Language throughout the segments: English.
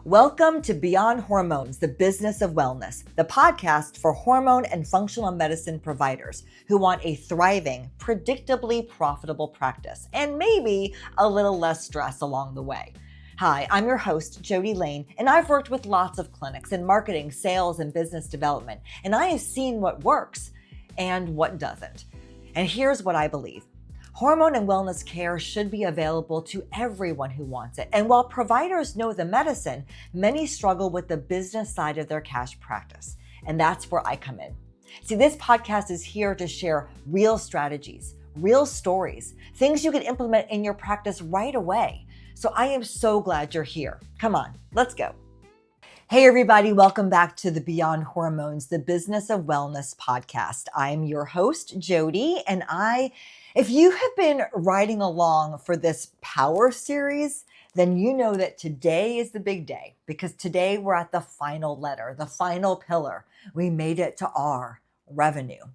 Welcome to Beyond Hormones, the Business of Wellness, the podcast for hormone and functional medicine providers who want a thriving, predictably profitable practice and maybe a little less stress along the way. Hi, I'm your host, Jody Lane, and I've worked with lots of clinics in marketing, sales, and business development, and I have seen what works and what doesn't. And here's what I believe. Hormone and wellness care should be available to everyone who wants it. And while providers know the medicine, many struggle with the business side of their cash practice. And that's where I come in. See, this podcast is here to share real strategies, real stories, things you can implement in your practice right away. So I am so glad you're here. Come on, let's go. Hey everybody, welcome back to the Beyond Hormones, the Business of Wellness podcast. I'm your host, Jody, and if you have been riding along for this power series, then you know that today is the big day because today we're at the final letter, the final pillar. We made it to R, revenue.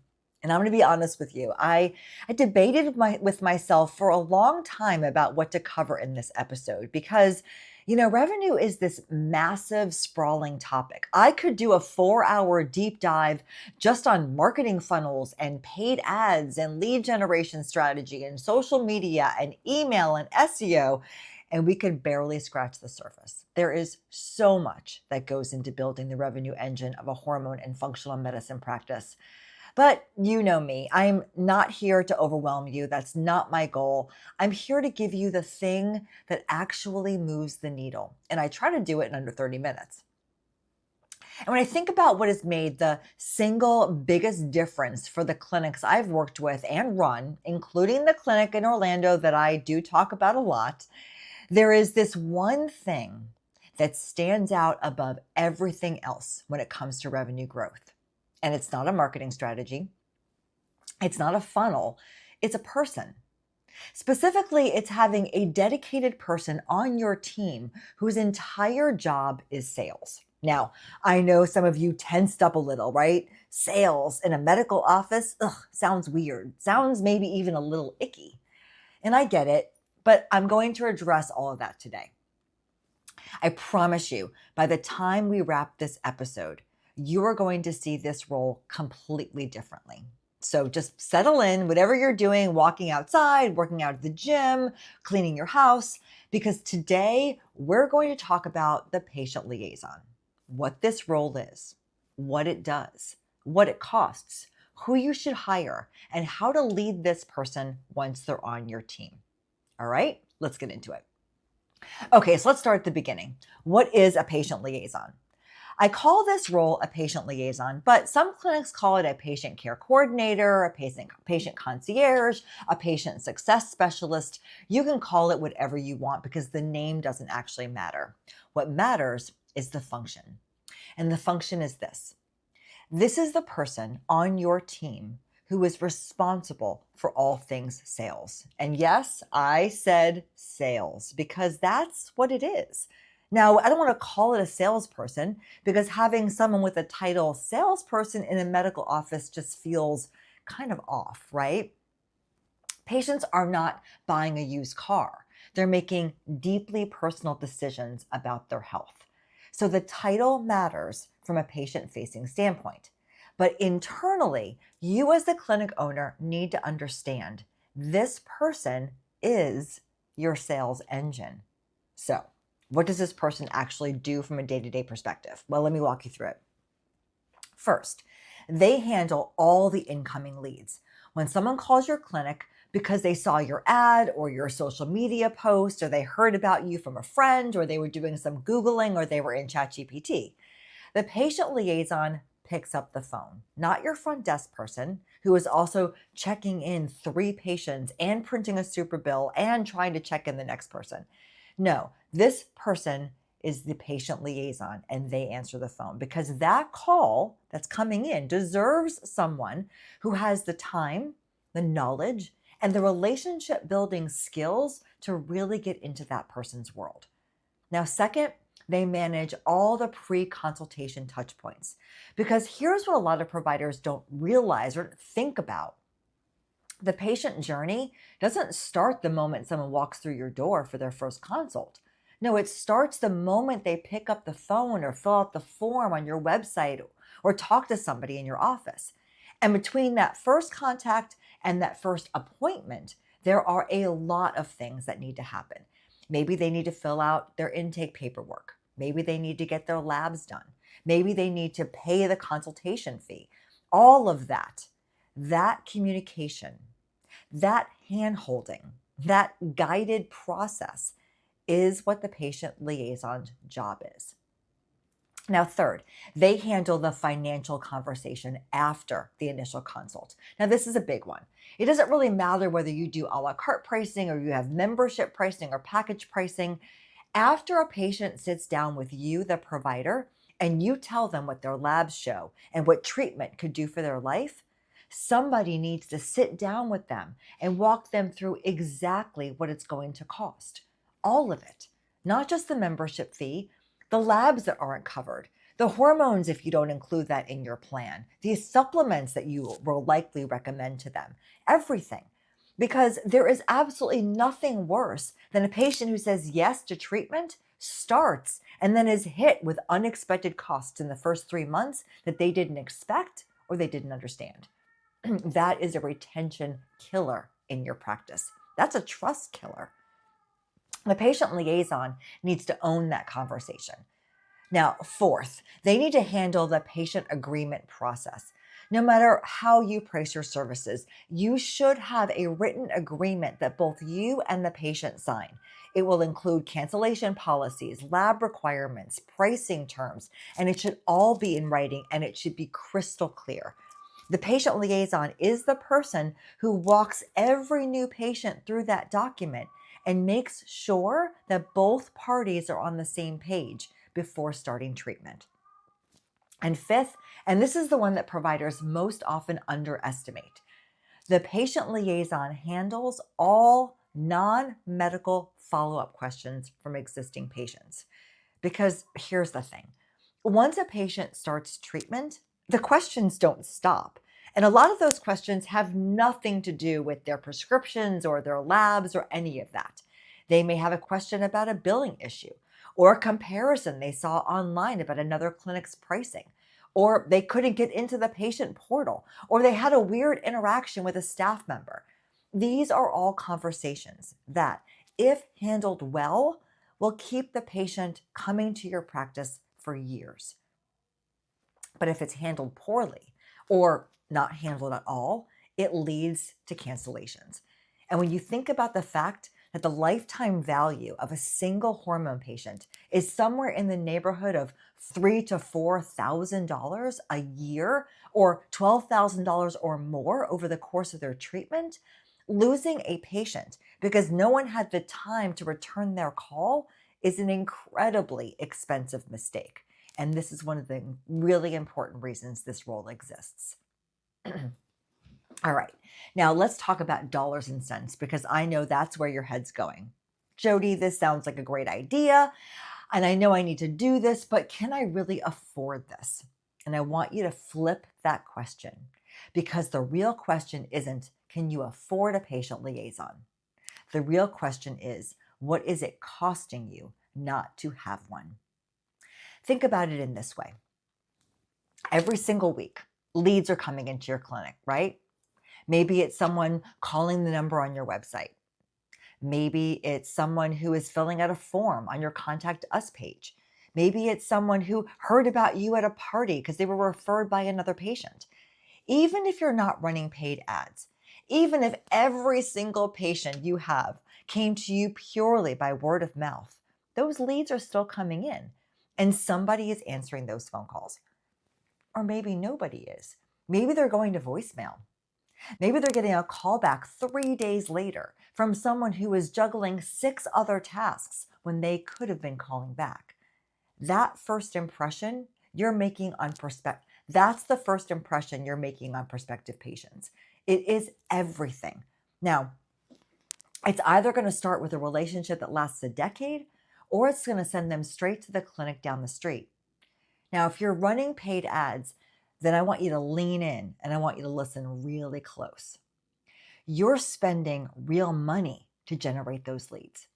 And I'm going to be honest with you. I debated with myself for a long time about what to cover in this episode because revenue is this massive, sprawling topic. I could do a 4-hour deep dive just on marketing funnels and paid ads and lead generation strategy and social media and email and SEO, and we could barely scratch the surface. There is so much that goes into building the revenue engine of a hormone and functional medicine practice. But you know me, I'm not here to overwhelm you. That's not my goal. I'm here to give you the thing that actually moves the needle. And I try to do it in under 30 minutes. And when I think about what has made the single biggest difference for the clinics I've worked with and run, including the clinic in Orlando that I do talk about a lot, there is this one thing that stands out above everything else when it comes to revenue growth. And it's not a marketing strategy. It's not a funnel. It's a person. Specifically, it's having a dedicated person on your team whose entire job is sales. Now, I know some of you tensed up a little, right? Sales in a medical office, sounds weird. Sounds maybe even a little icky. And I get it, but I'm going to address all of that today. I promise you, by the time we wrap this episode, you are going to see this role completely differently. So just settle in, whatever you're doing, walking outside, working out at the gym, cleaning your house, because today we're going to talk about the patient liaison, what this role is, what it does, what it costs, who you should hire, and how to lead this person once they're on your team. All right, let's get into it. Okay, so let's start at the beginning. What is a patient liaison? I call this role a patient liaison, but some clinics call it a patient care coordinator, a patient concierge, a patient success specialist. You can call it whatever you want because the name doesn't actually matter. What matters is the function. And the function is this. This is the person on your team who is responsible for all things sales. And yes, I said sales because that's what it is. Now, I don't want to call it a salesperson because having someone with the title salesperson in a medical office just feels kind of off, right? Patients are not buying a used car. They're making deeply personal decisions about their health. So the title matters from a patient-facing standpoint. But internally, you as the clinic owner need to understand this person is your sales engine. So, what does this person actually do from a day-to-day perspective? Well, let me walk you through it. First, they handle all the incoming leads. When someone calls your clinic because they saw your ad or your social media post, or they heard about you from a friend, or they were doing some Googling, or they were in ChatGPT, the patient liaison picks up the phone, not your front desk person who is also checking in 3 patients and printing a super bill and trying to check in the next person. No, this person is the patient liaison and they answer the phone because that call that's coming in deserves someone who has the time, the knowledge, and the relationship building skills to really get into that person's world. Now, second, they manage all the pre-consultation touch points because here's what a lot of providers don't realize or think about. The patient journey doesn't start the moment someone walks through your door for their first consult. No, it starts the moment they pick up the phone or fill out the form on your website or talk to somebody in your office. And between that first contact and that first appointment, there are a lot of things that need to happen. Maybe they need to fill out their intake paperwork. Maybe they need to get their labs done. Maybe they need to pay the consultation fee. All of that, that communication, that hand holding, that guided process is what the patient liaison's job is. Now, third, they handle the financial conversation after the initial consult. Now, this is a big one. It doesn't really matter whether you do a la carte pricing or you have membership pricing or package pricing. After a patient sits down with you, the provider, and you tell them what their labs show and what treatment could do for their life, somebody needs to sit down with them and walk them through exactly what it's going to cost. All of it, not just the membership fee, the labs that aren't covered, the hormones if you don't include that in your plan, the supplements that you will likely recommend to them, everything. Because there is absolutely nothing worse than a patient who says yes to treatment, starts, and then is hit with unexpected costs in the first 3 months that they didn't expect or they didn't understand. That is a retention killer in your practice. That's a trust killer. The patient liaison needs to own that conversation. Now, fourth, they need to handle the patient agreement process. No matter how you price your services, you should have a written agreement that both you and the patient sign. It will include cancellation policies, lab requirements, pricing terms, and it should all be in writing and it should be crystal clear. The patient liaison is the person who walks every new patient through that document and makes sure that both parties are on the same page before starting treatment. And fifth, and this is the one that providers most often underestimate, the patient liaison handles all non-medical follow-up questions from existing patients. Because here's the thing, once a patient starts treatment, the questions don't stop. And a lot of those questions have nothing to do with their prescriptions or their labs or any of that. They may have a question about a billing issue or a comparison they saw online about another clinic's pricing, or they couldn't get into the patient portal, or they had a weird interaction with a staff member. These are all conversations that, if handled well, will keep the patient coming to your practice for years. But if it's handled poorly or not handled at all, it leads to cancellations. And when you think about the fact that the lifetime value of a single hormone patient is somewhere in the neighborhood of $3,000 to $4,000 a year, or $12,000 or more over the course of their treatment, losing a patient because no one had the time to return their call is an incredibly expensive mistake. And this is one of the really important reasons this role exists. All right, now let's talk about dollars and cents, because I know that's where your head's going. Jody, this sounds like a great idea, and I know I need to do this, but can I really afford this? And I want you to flip that question, because the real question isn't, can you afford a patient liaison? The real question is, what is it costing you not to have one? Think about it in this way. Every single week, leads are coming into your clinic, right? Maybe it's someone calling the number on your website. Maybe it's someone who is filling out a form on your Contact Us page. Maybe it's someone who heard about you at a party because they were referred by another patient. Even if you're not running paid ads, even if every single patient you have came to you purely by word of mouth, those leads are still coming in, and somebody is answering those phone calls. Or maybe nobody is. Maybe they're going to voicemail. Maybe they're getting a call back 3 days later from someone who is juggling 6 other tasks when they could have been calling back. That first impression you're making on that's the first impression you're making on prospective patients. It is everything. Now, it's either going to start with a relationship that lasts a decade, or it's going to send them straight to the clinic down the street. Now, if you're running paid ads, then I want you to lean in and I want you to listen really close. You're spending real money to generate those leads.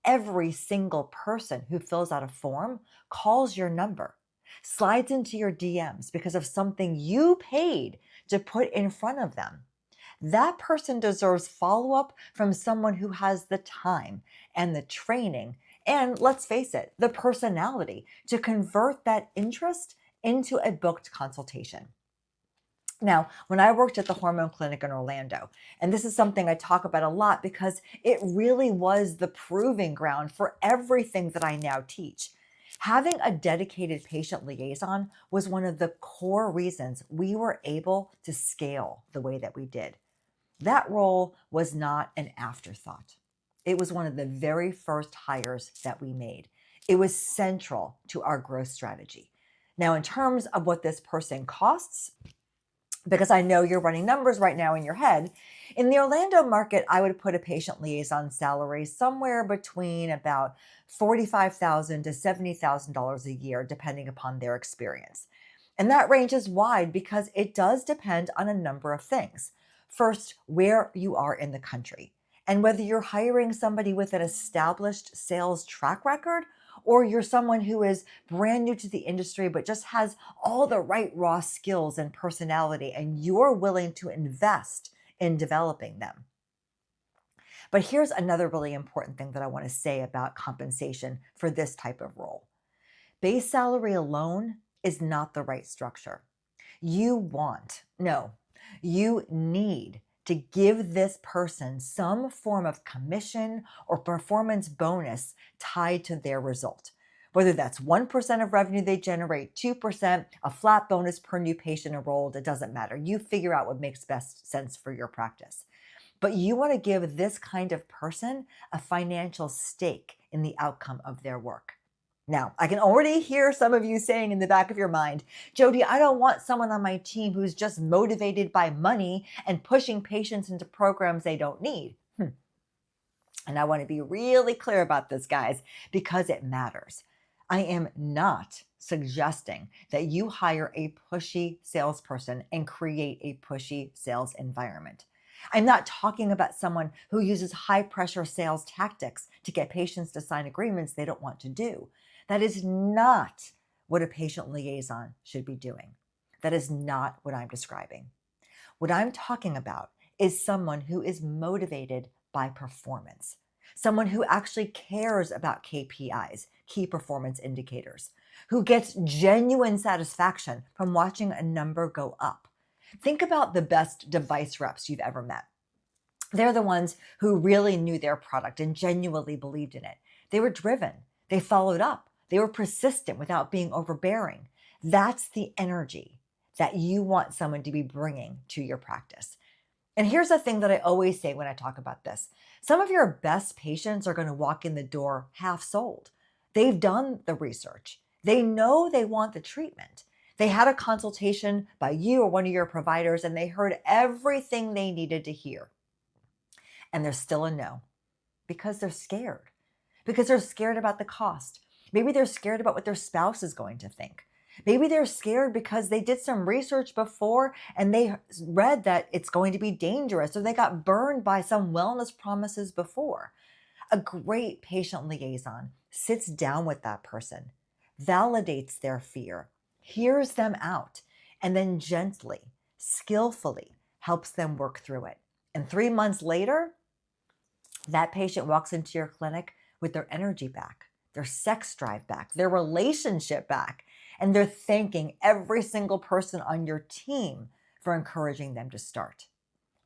every single person who fills out a form calls your number, slides into your DMs because of something you paid to put in front of them, that person deserves follow-up from someone who has the time and the training and, let's face it, the personality to convert that interest into a booked consultation. Now, when I worked at the hormone clinic in Orlando, and this is something I talk about a lot because it really was the proving ground for everything that I now teach. Having a dedicated patient liaison was one of the core reasons we were able to scale the way that we did. That role was not an afterthought. It was one of the very first hires that we made. It was central to our growth strategy. Now, in terms of what this person costs, because I know you're running numbers right now in your head, in the Orlando market, I would put a patient liaison salary somewhere between about $45,000 to $70,000 a year, depending upon their experience. And that range is wide because it does depend on a number of things. First, where you are in the country, and whether you're hiring somebody with an established sales track record or you're someone who is brand new to the industry but just has all the right raw skills and personality, and you're willing to invest in developing them. But here's another really important thing that I want to say about compensation for this type of role. Base salary alone is not the right structure. You need to give this person some form of commission or performance bonus tied to their result. Whether that's 1% of revenue they generate, 2%, a flat bonus per new patient enrolled, it doesn't matter. You figure out what makes best sense for your practice. But you want to give this kind of person a financial stake in the outcome of their work. Now, I can already hear some of you saying in the back of your mind, Jody, I don't want someone on my team who's just motivated by money and pushing patients into programs they don't need. And I want to be really clear about this, guys, because it matters. I am not suggesting that you hire a pushy salesperson and create a pushy sales environment. I'm not talking about someone who uses high pressure sales tactics to get patients to sign agreements they don't want to do. That is not what a patient liaison should be doing. That is not what I'm describing. What I'm talking about is someone who is motivated by performance, someone who actually cares about KPIs, key performance indicators, who gets genuine satisfaction from watching a number go up. Think about the best device reps you've ever met. They're the ones who really knew their product and genuinely believed in it. They were driven. They followed up. They were persistent without being overbearing. That's the energy that you want someone to be bringing to your practice. And here's the thing that I always say when I talk about this. Some of your best patients are going to walk in the door half sold. They've done the research. They know they want the treatment. They had a consultation by you or one of your providers, and they heard everything they needed to hear. And there's still a no because they're scared. Because they're scared about the cost. Maybe they're scared about what their spouse is going to think. Maybe they're scared because they did some research before and they read that it's going to be dangerous, or they got burned by some wellness promises before. A great patient liaison sits down with that person, validates their fear, hears them out, and then gently, skillfully helps them work through it. And 3 months later, that patient walks into your clinic with their energy back, their sex drive back, their relationship back, and they're thanking every single person on your team for encouraging them to start.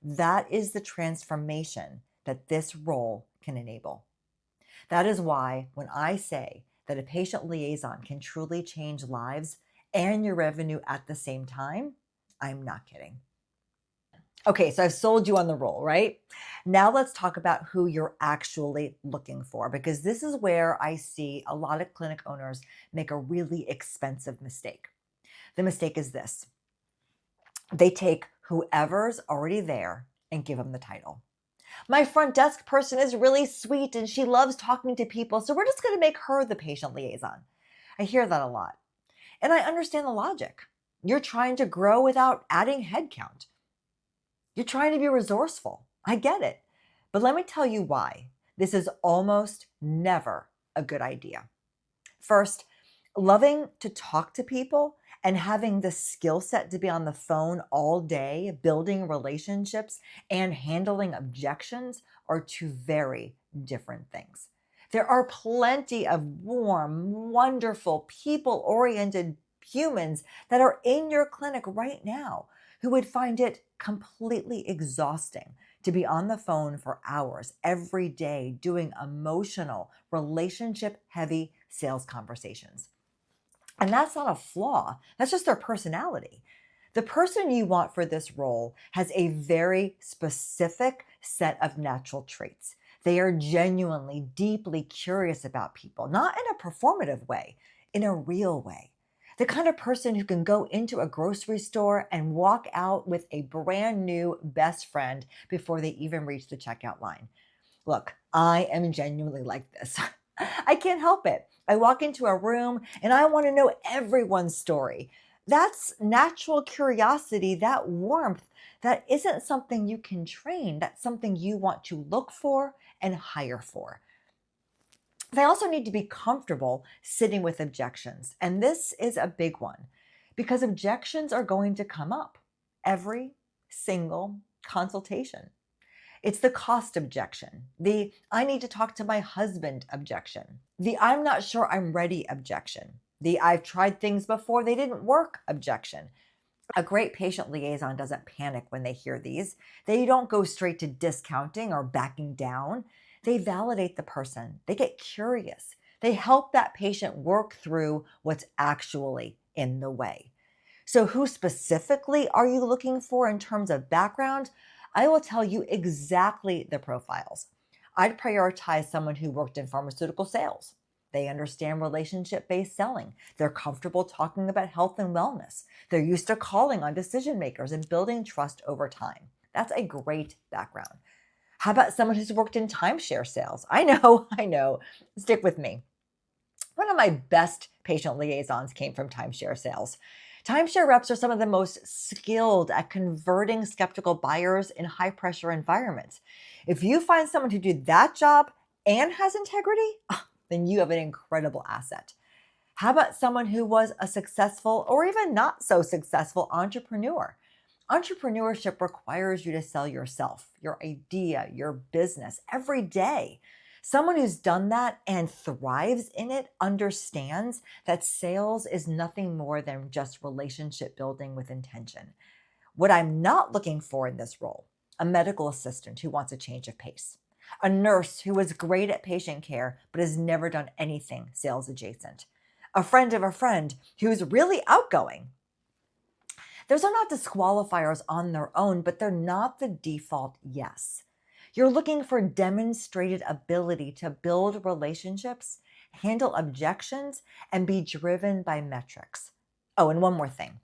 That is the transformation that this role can enable. That is why when I say that a patient liaison can truly change lives and your revenue at the same time, I'm not kidding. Okay, so I've sold you on the role, right? Now let's talk about who you're actually looking for, because this is where I see a lot of clinic owners make a really expensive mistake. The mistake is this. They take whoever's already there and give them the title. My front desk person is really sweet and she loves talking to people, so we're just going to make her the patient liaison. I hear that a lot. And I understand the logic. You're trying to grow without adding headcount. You're trying to be resourceful. I get it. But let me tell you why this is almost never a good idea. First, loving to talk to people and having the skill set to be on the phone all day, building relationships and handling objections are two very different things. There are plenty of warm, wonderful, people oriented humans that are in your clinic right now who would find it completely exhausting to be on the phone for hours every day doing emotional, relationship heavy sales conversations. And that's not a flaw, that's just their personality. The person you want for this role has a very specific set of natural traits. They are genuinely, deeply curious about people, not in a performative way, in a real way. The kind of person who can go into a grocery store and walk out with a brand new best friend before they even reach the checkout line. Look, I am genuinely like this. I can't help it. I walk into a room and I want to know everyone's story. That's natural curiosity, that warmth, that isn't something you can train. That's something you want to look for and hire for. They also need to be comfortable sitting with objections. And this is a big one because objections are going to come up every single consultation. It's the cost objection, the I need to talk to my husband objection, the I'm not sure I'm ready objection, the I've tried things before, they didn't work objection. A great patient liaison doesn't panic when they hear these. They don't go straight to discounting or backing down. They validate the person. They get curious. They help that patient work through what's actually in the way. So who specifically are you looking for in terms of background? I will tell you exactly the profiles. I'd prioritize someone who worked in pharmaceutical sales. They understand relationship-based selling. They're comfortable talking about health and wellness. They're used to calling on decision makers and building trust over time. That's a great background. How about someone who's worked in timeshare sales? I know. Stick with me. One of my best patient liaisons came from timeshare sales. Timeshare reps are some of the most skilled at converting skeptical buyers in high pressure environments. If you find someone who did that job and has integrity, then you have an incredible asset. How about someone who was a successful or even not so successful entrepreneur? Entrepreneurship requires you to sell yourself, your idea, your business every day. Someone who's done that and thrives in it understands that sales is nothing more than just relationship building with intention. What I'm not looking for in this role, a medical assistant who wants a change of pace, a nurse who is great at patient care but has never done anything sales adjacent, a friend of a friend who's really outgoing. Those are not disqualifiers on their own, but they're not the default yes. You're looking for demonstrated ability to build relationships, handle objections, and be driven by metrics. Oh, and one more thing.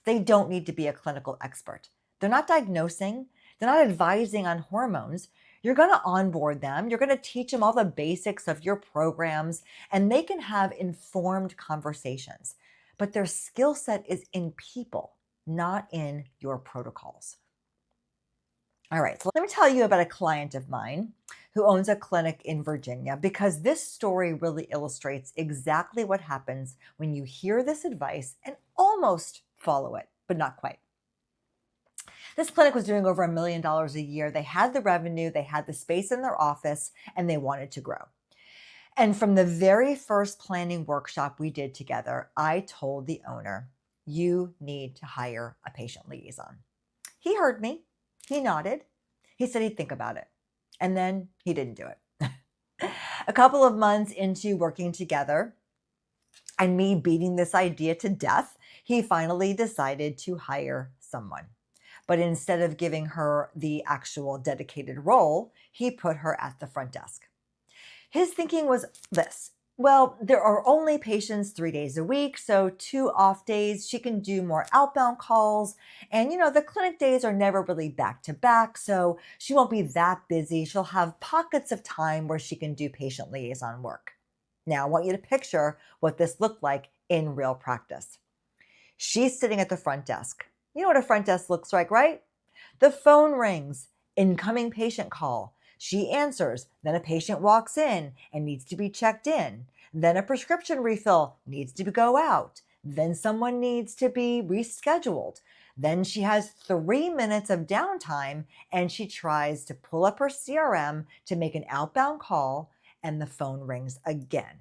They don't need to be a clinical expert. They're not diagnosing. They're not advising on hormones. You're going to onboard them. You're going to teach them all the basics of your programs, and they can have informed conversations. But their skill set is in people, not in your protocols. All right, so let me tell you about a client of mine who owns a clinic in Virginia because this story really illustrates exactly what happens when you hear this advice and almost follow it, but not quite. This clinic was doing over $1 million a year. They had the revenue, they had the space in their office, and they wanted to grow. And from the very first planning workshop we did together, I told the owner, you need to hire a patient liaison. He heard me. He nodded. He said he'd think about it. And then he didn't do it. A couple of months into working together and me beating this idea to death, he finally decided to hire someone. But instead of giving her the actual dedicated role, he put her at the front desk. His thinking was this. Well, there are only patients 3 days a week, so 2 off days, she can do more outbound calls. And, the clinic days are never really back to back, so she won't be that busy. She'll have pockets of time where she can do patient liaison work. Now, I want you to picture what this looked like in real practice. She's sitting at the front desk. You know what a front desk looks like, right? The phone rings, incoming patient call. She answers, then a patient walks in and needs to be checked in. Then a prescription refill needs to go out. Then someone needs to be rescheduled. Then she has 3 minutes of downtime and she tries to pull up her CRM to make an outbound call, and the phone rings again.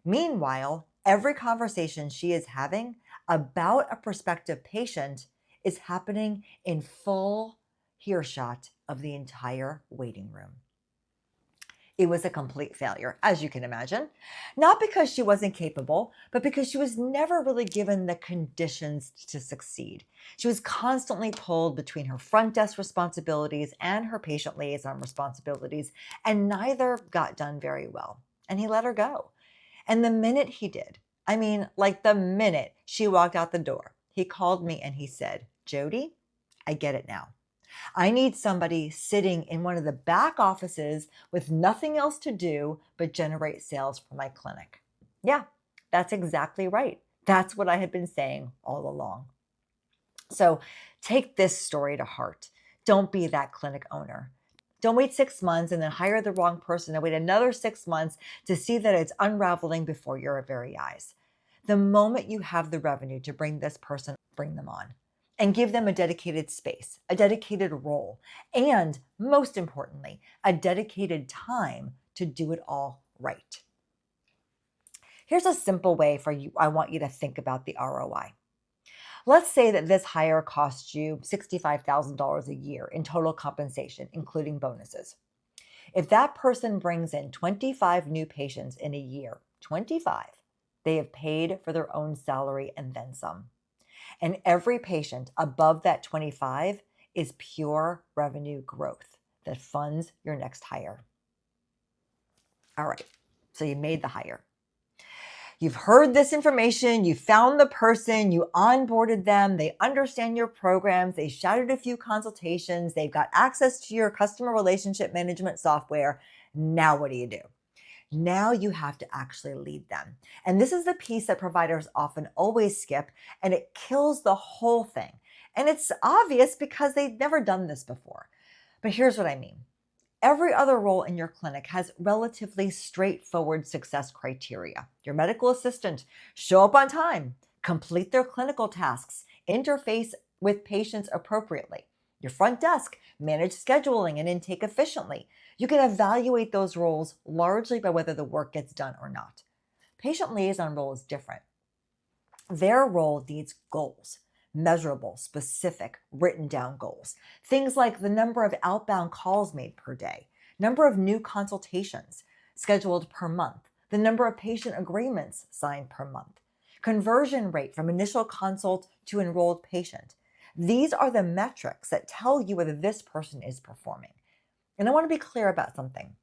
Meanwhile, every conversation she is having about a prospective patient is happening in full earshot of the entire waiting room. It was a complete failure, as you can imagine, not because she wasn't capable, but because she was never really given the conditions to succeed. She was constantly pulled between her front desk responsibilities and her patient liaison responsibilities, and neither got done very well. And he let her go. And the minute he did, like the minute she walked out the door, he called me and he said, "Jody, I get it now. I need somebody sitting in one of the back offices with nothing else to do but generate sales for my clinic." Yeah, that's exactly right. That's what I had been saying all along. So take this story to heart. Don't be that clinic owner. Don't wait 6 months and then hire the wrong person and wait another 6 months to see that it's unraveling before your very eyes. The moment you have the revenue to bring this person, bring them on and give them a dedicated space, a dedicated role, and most importantly, a dedicated time to do it all right. Here's a simple way for you. I want you to think about the ROI. Let's say that this hire costs you $65,000 a year in total compensation, including bonuses. If that person brings in 25 new patients in a year, 25, they have paid for their own salary and then some. And every patient above that 25 is pure revenue growth that funds your next hire. All right, so you made the hire. You've heard this information, you found the person, you onboarded them, they understand your programs, they shouted a few consultations, they've got access to your customer relationship management software. Now what do? Now you have to actually lead them. And this is the piece that providers often always skip, and it kills the whole thing. And it's obvious because they've never done this before. But here's what I mean. Every other role in your clinic has relatively straightforward success criteria. Your medical assistant, show up on time, complete their clinical tasks, interface with patients appropriately. Your front desk, manage scheduling and intake efficiently. You can evaluate those roles largely by whether the work gets done or not. Patient liaison role is different. Their role needs goals. Measurable, specific, written down goals. Things like the number of outbound calls made per day, number of new consultations scheduled per month, the number of patient agreements signed per month, conversion rate from initial consult to enrolled patient. These are the metrics that tell you whether this person is performing. And I want to be clear about something.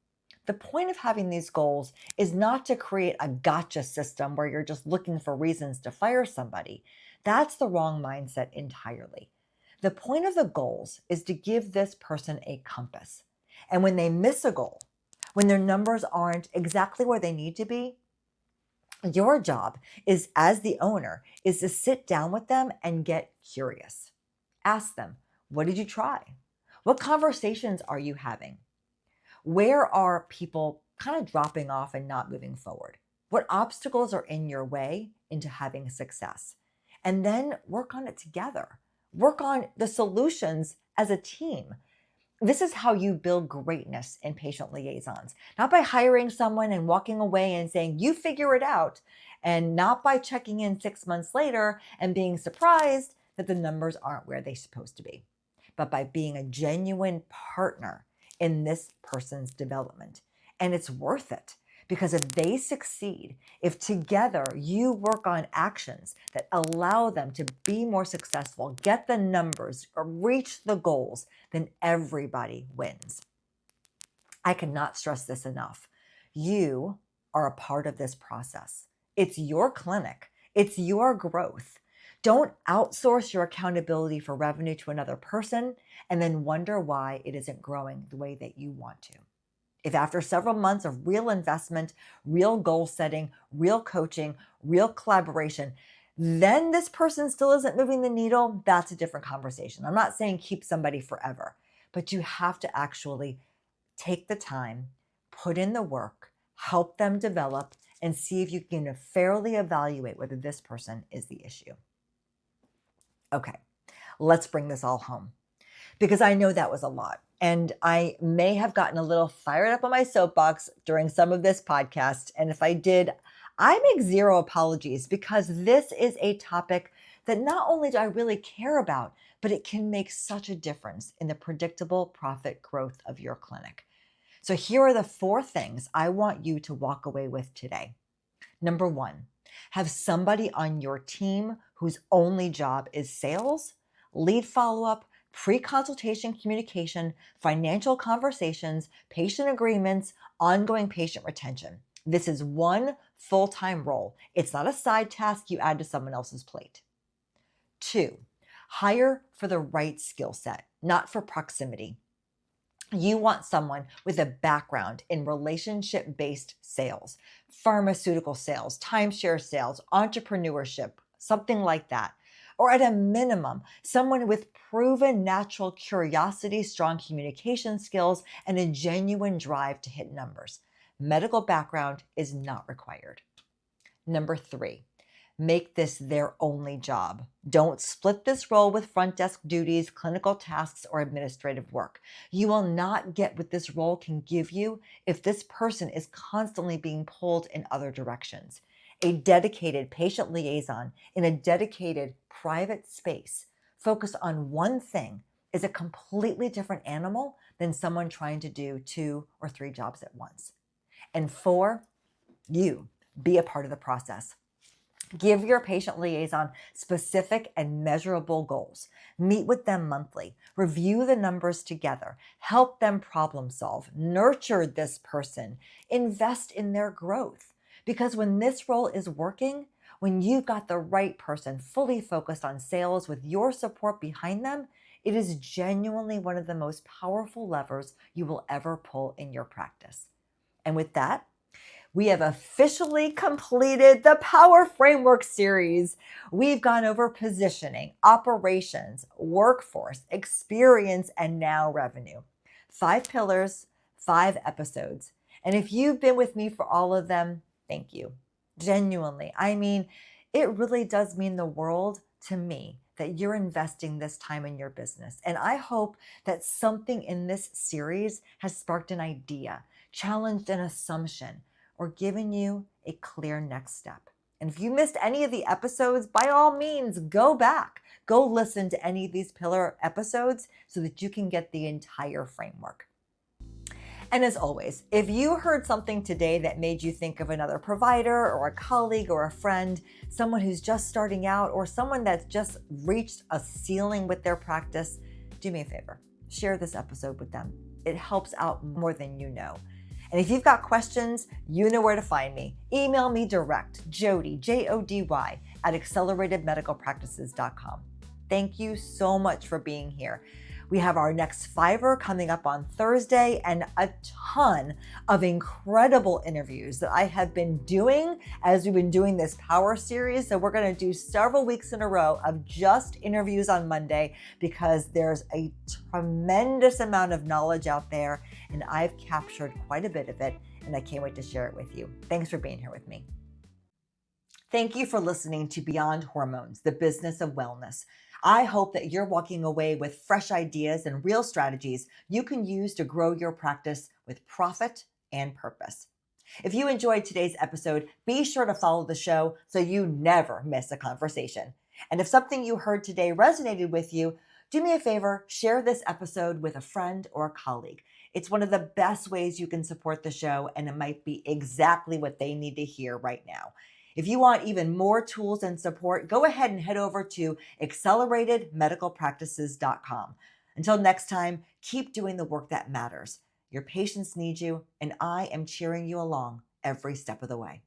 The point of having these goals is not to create a gotcha system where you're just looking for reasons to fire somebody. That's the wrong mindset entirely. The point of the goals is to give this person a compass. And when they miss a goal, when their numbers aren't exactly where they need to be, your job is, as the owner, is to sit down with them and get curious. Ask them, what did you try? What conversations are you having? Where are people kind of dropping off and not moving forward? What obstacles are in your way into having success? And then work on it together. Work on the solutions as a team. This is how you build greatness in patient liaisons, not by hiring someone and walking away and saying, you figure it out, and not by checking in 6 months later and being surprised that the numbers aren't where they're supposed to be, but by being a genuine partner in this person's development. And it's worth it. Because if they succeed, if together you work on actions that allow them to be more successful, get the numbers, or reach the goals, then everybody wins. I cannot stress this enough. You are a part of this process. It's your clinic. It's your growth. Don't outsource your accountability for revenue to another person and then wonder why it isn't growing the way that you want to. If after several months of real investment, real goal setting, real coaching, real collaboration, then this person still isn't moving the needle, that's a different conversation. I'm not saying keep somebody forever, but you have to actually Take the time, put in the work, help them develop, and see if you can fairly evaluate whether this person is the issue. Okay, let's bring this all home, because I know that was a lot. And I may have gotten a little fired up on my soapbox during some of this podcast. And if I did, I make zero apologies, because this is a topic that not only do I really care about, but it can make such a difference in the predictable profit growth of your clinic. So here are the 4 things I want you to walk away with today. Number 1, have somebody on your team whose only job is sales, lead follow-up, pre-consultation communication, financial conversations, patient agreements, ongoing patient retention. This is one full-time role. It's not a side task you add to someone else's plate. 2, hire for the right skill set, not for proximity. You want someone with a background in relationship-based sales, pharmaceutical sales, timeshare sales, entrepreneurship, something like that. Or at a minimum, someone with proven natural curiosity, strong communication skills, and a genuine drive to hit numbers. Medical background is not required. Number 3, make this their only job. Don't split this role with front desk duties, clinical tasks, or administrative work. You will not get what this role can give you if this person is constantly being pulled in other directions. A dedicated patient liaison in a dedicated private space focused on one thing is a completely different animal than someone trying to do 2 or 3 jobs at once. And 4, you be a part of the process. Give your patient liaison specific and measurable goals. Meet with them monthly. Review the numbers together. Help them problem solve. Nurture this person. Invest in their growth. Because when this role is working, when you've got the right person fully focused on sales with your support behind them, it is genuinely one of the most powerful levers you will ever pull in your practice. And with that, we have officially completed the Power Framework series. We've gone over positioning, operations, workforce, experience, and now revenue. 5 pillars, 5 episodes. And if you've been with me for all of them, thank you. Genuinely. I mean, it really does mean the world to me that you're investing this time in your business. And I hope that something in this series has sparked an idea, challenged an assumption, or given you a clear next step. And if you missed any of the episodes, by all means, go back. Go listen to any of these pillar episodes so that you can get the entire framework. And as always, if you heard something today that made you think of another provider or a colleague or a friend, someone who's just starting out or someone that's just reached a ceiling with their practice, do me a favor, share this episode with them. It helps out more than you know. And if you've got questions, you know where to find me. Email me direct, Jody, Jody, at acceleratedmedicalpractices.com. Thank you so much for being here. We have our next Fiverr coming up on Thursday and a ton of incredible interviews that I have been doing as we've been doing this Power series. So we're going to do several weeks in a row of just interviews on Monday because there's a tremendous amount of knowledge out there and I've captured quite a bit of it and I can't wait to share it with you. Thanks for being here with me. Thank you for listening to Beyond Hormones, the business of wellness. I hope that you're walking away with fresh ideas and real strategies you can use to grow your practice with profit and purpose. If you enjoyed today's episode, be sure to follow the show so you never miss a conversation. And if something you heard today resonated with you, do me a favor, share this episode with a friend or a colleague. It's one of the best ways you can support the show, and it might be exactly what they need to hear right now. If you want even more tools and support, go ahead and head over to acceleratedmedicalpractices.com. Until next time, keep doing the work that matters. Your patients need you, and I am cheering you along every step of the way.